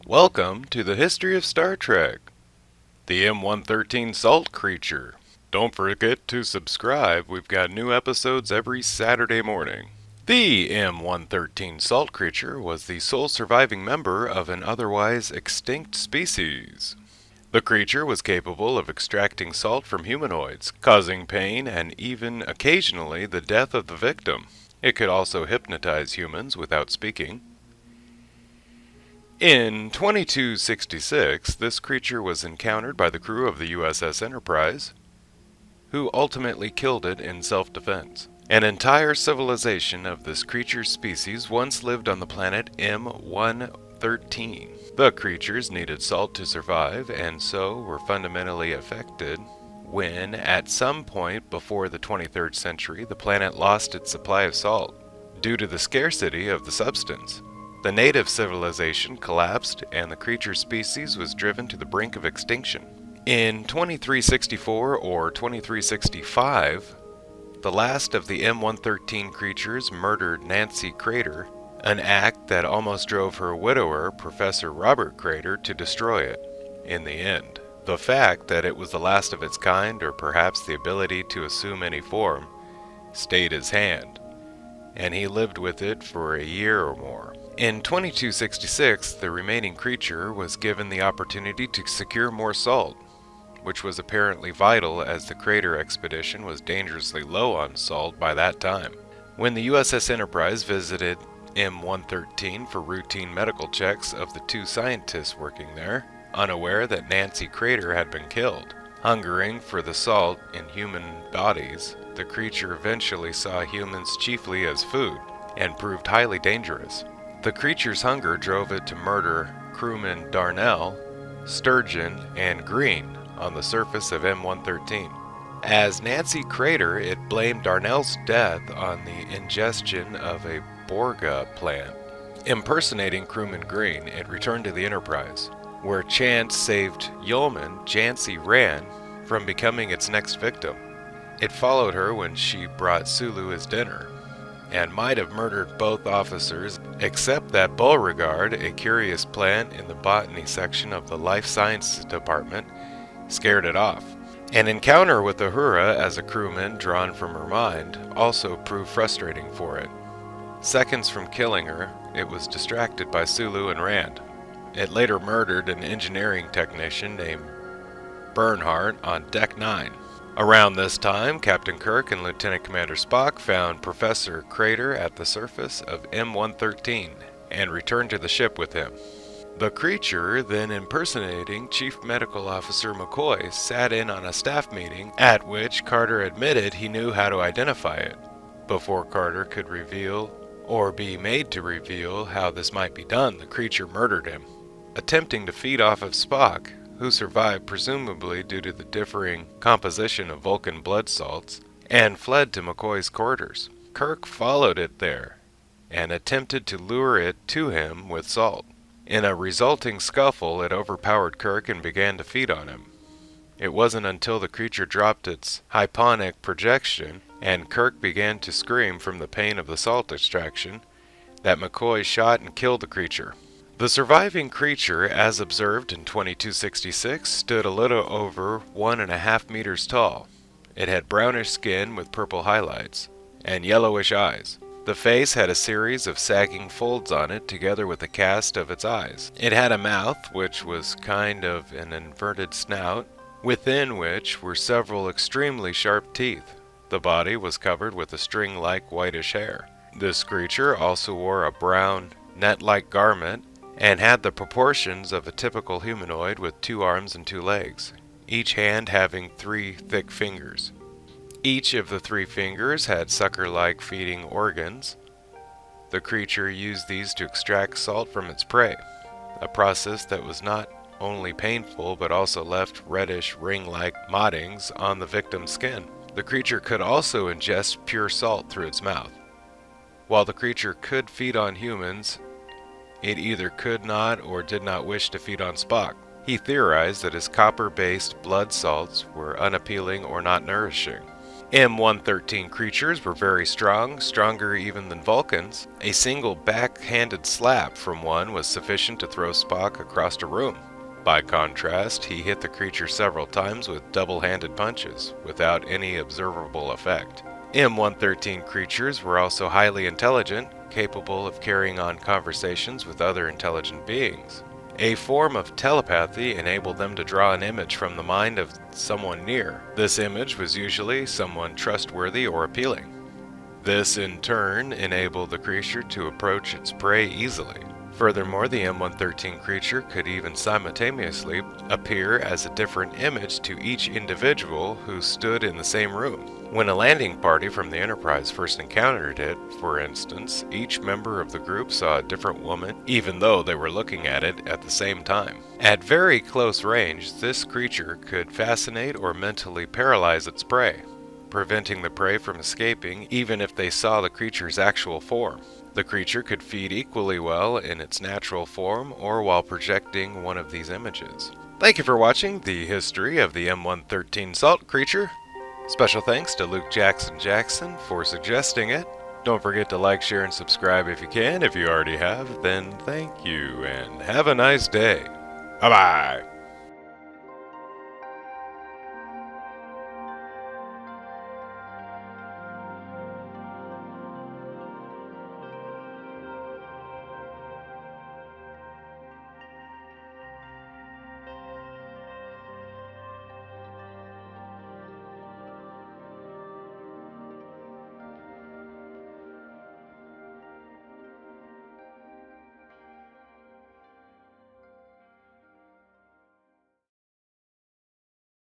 Welcome to the history of Star Trek, the M-113 Salt Creature. Don't forget to subscribe, we've got new episodes every Saturday morning. The M-113 Salt Creature was the sole surviving member of an otherwise extinct species. The creature was capable of extracting salt from humanoids, causing pain and even occasionally the death of the victim. It could also hypnotize humans without speaking. In 2266, this creature was encountered by the crew of the USS Enterprise, who ultimately killed it in self-defense. An entire civilization of this creature's species once lived on the planet M-113. The creatures needed salt to survive, and so were fundamentally affected when, at some point before the 23rd century, the planet lost its supply of salt due to the scarcity of the substance. The native civilization collapsed and the creature species was driven to the brink of extinction. In 2364 or 2365, the last of the M-113 creatures murdered Nancy Crater, an act that almost drove her widower, Professor Robert Crater, to destroy it in the end. The fact that it was the last of its kind, or perhaps the ability to assume any form, stayed his hand, and he lived with it for a year or more. In 2266, the remaining creature was given the opportunity to secure more salt, which was apparently vital as the Crater expedition was dangerously low on salt by that time. When the USS Enterprise visited M-113 for routine medical checks of the two scientists working there, unaware that Nancy Crater had been killed, hungering for the salt in human bodies, the creature eventually saw humans chiefly as food and proved highly dangerous. The creature's hunger drove it to murder crewmen Darnell, Sturgeon, and Green on the surface of M-113. As Nancy Crater, it blamed Darnell's death on the ingestion of a Borga plant. Impersonating crewman Green, it returned to the Enterprise, where chance saved yeoman Jancy Rand from becoming its next victim. It followed her when she brought Sulu his dinner, and might have murdered both officers, except that Beauregard, a curious plant in the botany section of the Life Sciences Department, scared it off. An encounter with Uhura as a crewman drawn from her mind also proved frustrating for it. Seconds from killing her, it was distracted by Sulu and Rand. It later murdered an engineering technician named Bernhardt on Deck 9. Around this time, Captain Kirk and Lieutenant Commander Spock found Professor Crater at the surface of M-113 and returned to the ship with him. The creature, then impersonating Chief Medical Officer McCoy, sat in on a staff meeting at which Carter admitted he knew how to identify it. Before Carter could reveal or be made to reveal how this might be done, the creature murdered him, attempting to feed off of Spock, who survived presumably due to the differing composition of Vulcan blood salts, and fled to McCoy's quarters. Kirk followed it there, and attempted to lure it to him with salt. In a resulting scuffle, it overpowered Kirk and began to feed on him. It wasn't until the creature dropped its hyponic projection, and Kirk began to scream from the pain of the salt extraction, that McCoy shot and killed the creature. The surviving creature, as observed in 2266, stood a little over 1.5 meters tall. It had brownish skin with purple highlights, and yellowish eyes. The face had a series of sagging folds on it, together with a cast of its eyes. It had a mouth, which was kind of an inverted snout, within which were several extremely sharp teeth. The body was covered with a string-like whitish hair. This creature also wore a brown, net-like garment, and had the proportions of a typical humanoid with 2 arms and 2 legs, each hand having 3 thick fingers. Each of the 3 fingers had sucker-like feeding organs. The creature used these to extract salt from its prey, a process that was not only painful but also left reddish ring-like mottings on the victim's skin. The creature could also ingest pure salt through its mouth. While the creature could feed on humans, it either could not or did not wish to feed on Spock. He theorized that his copper-based blood salts were unappealing or not nourishing. M-113 creatures were very strong, stronger even than Vulcans. A single backhanded slap from one was sufficient to throw Spock across a room. By contrast, he hit the creature several times with double-handed punches, without any observable effect. M-113 creatures were also highly intelligent, capable of carrying on conversations with other intelligent beings. A form of telepathy enabled them to draw an image from the mind of someone near. This image was usually someone trustworthy or appealing. This, in turn, enabled the creature to approach its prey easily. Furthermore, the M-113 creature could even simultaneously appear as a different image to each individual who stood in the same room. When a landing party from the Enterprise first encountered it, for instance, each member of the group saw a different woman, even though they were looking at it at the same time. At very close range, this creature could fascinate or mentally paralyze its prey, preventing the prey from escaping even if they saw the creature's actual form. The creature could feed equally well in its natural form or while projecting one of these images. Thank you for watching the history of the M-113 salt creature. Special thanks to Luke Jackson for suggesting it. Don't forget to like, share, and subscribe if you can. If you already have, then thank you, and have a nice day. Bye-bye.